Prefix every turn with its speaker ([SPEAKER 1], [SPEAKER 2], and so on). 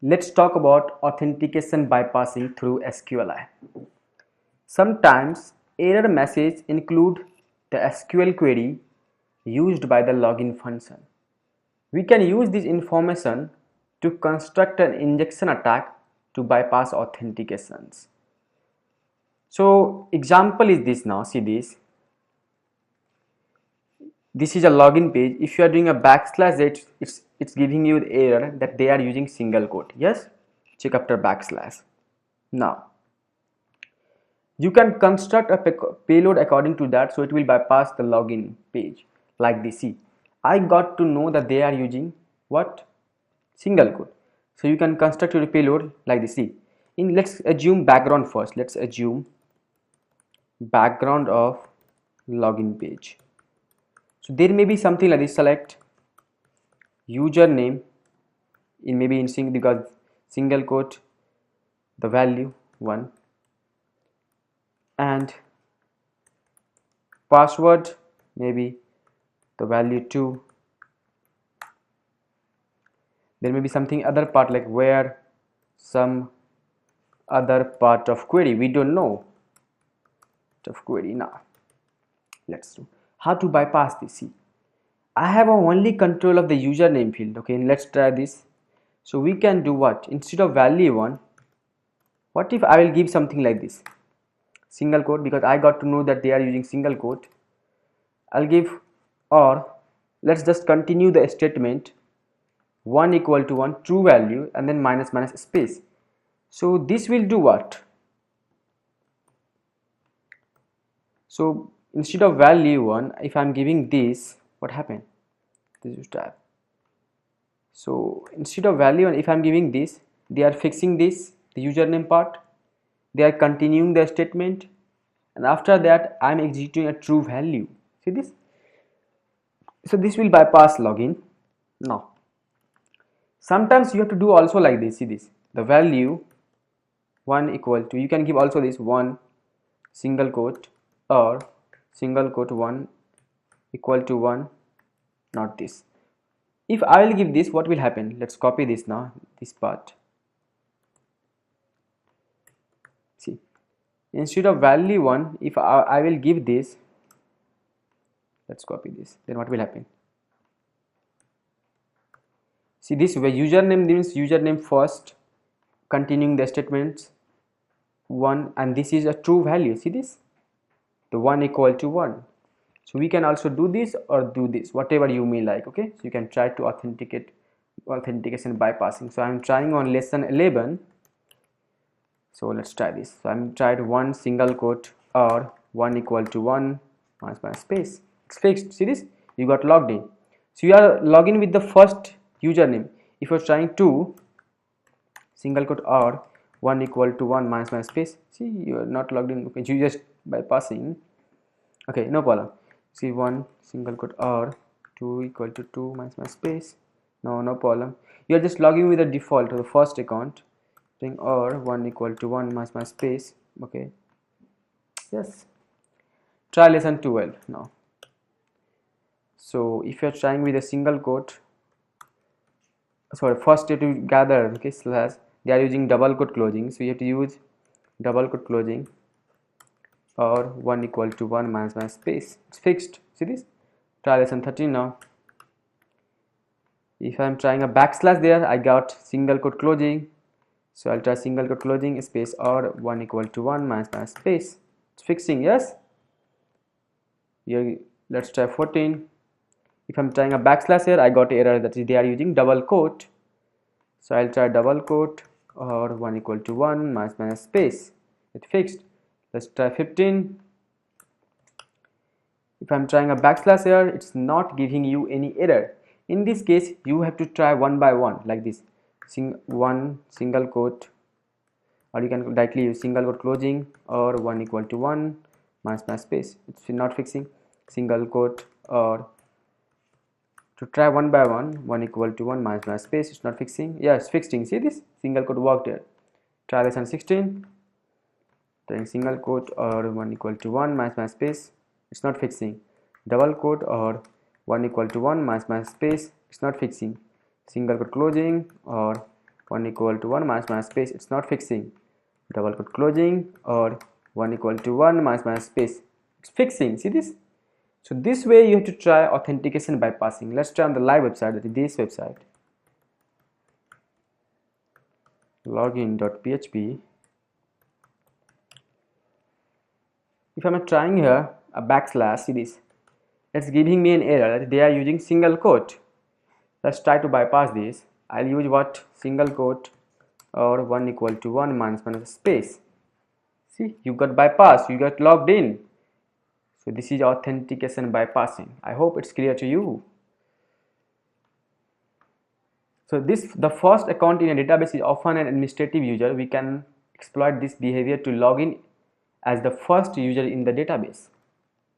[SPEAKER 1] Let's talk about authentication bypassing through SQLi. Sometimes error messages include the SQL query used by the login function. We can use this information to construct an injection attack to bypass authentications. So example is this now, see this. This is a login page. If you are doing a backslash, it's giving you the error that they are using single quote. Yes, check after backslash. Now you can construct a payload according to that, so it will bypass the login page like this. See, I got to know that they are using what? Single quote. So you can construct your payload like this. See, let's assume background first. Let's assume background of login page. So there may be something like this. Select username in maybe in because single quote the value 1 and password maybe the value 2. There may be something other part like where some other part of query, we don't know of query. Now let's do how to bypass this. See, I have only control of the username field. Okay, let's try this. So we can do what? Instead of value 1, what if I will give something like this, single quote, because I got to know that they are using single quote. I'll give, or let's just continue the statement 1 equal to 1 true value and then minus minus space. So this will do what? So instead of value 1, if I'm giving this, what happened? This is tab. So instead of value 1, if I'm giving this, they are fixing this, the username part, they are continuing the statement, and after that I'm executing a true value. See this? So this will bypass login. Now sometimes you have to do also like this. See this, the value 1 equal to, you can give also this 1 single quote or single quote 1 equal to 1, not this. If I will give this, what will happen? Let's copy this now, this part. See, instead of value 1, if I will give this, let's copy this, then what will happen? See this way, username means username first, continuing the statements 1, and this is a true value. See this, the 1 equal to 1. So we can also do this or do this, whatever you may like. Okay, so you can try to authentication bypassing. So I'm trying on lesson 11. So let's try this. So I'm tried 1 single quote or 1 equal to 1 minus space. It's fixed. See this, you got logged in. So you are logging with the first username. If you're trying 2 single quote or 1 equal to 1 minus space, see, you are not logged in. Okay, you just bypassing. Okay, no problem. See, 1 single quote or 2 equal to 2 minus space, no problem. You are just logging with the default to the first account, saying or 1 equal to 1 minus space. Okay, yes, try lesson 12 now. So if you are trying with a single quote, sorry, first you have to gather, okay, slash, they are using double quote closing, so you have to use double quote closing or 1 equal to 1 minus space. It's fixed. See this, try lesson 13 now. If I'm trying a backslash, there I got single quote closing, so I'll try single quote closing space or 1 equal to 1 minus space. It's fixing. Yes, here let's try 14. If I'm trying a backslash here, I got error that they are using double quote, so I'll try double quote or 1 equal to 1 minus space. It's fixed. Let's try 15. If I'm trying a backslash here, it's not giving you any error. In this case, you have to try one by one like this. One single quote, or you can directly use single quote closing or 1 equal to 1 minus space. It's not fixing. Single quote, or to try one by one, 1 equal to 1 minus space. It's not fixing. Yeah, it's fixing. See this, single quote worked here. Try lesson 16. Trying single quote or 1 equal to 1 minus space. It's not fixing. Double quote or 1 equal to 1 minus space. It's not fixing. Single quote closing or 1 equal to 1 minus minus space, it's not fixing. Double quote closing, or 1 equal to 1 minus minus space, it's fixing. See this? So this way you have to try authentication bypassing. Let's try on the live website, that is this website, login.php. If I'm trying here a backslash, see this, it's giving me an error that they are using single quote. Let's try to bypass this. I'll use what? Single quote, or 1 equal to 1 minus minus space. See, you got bypassed, you got logged in. So this is authentication bypassing. I hope it's clear to you. So the first account in a database is often an administrative user. We can exploit this behavior to log in as the first user in the database.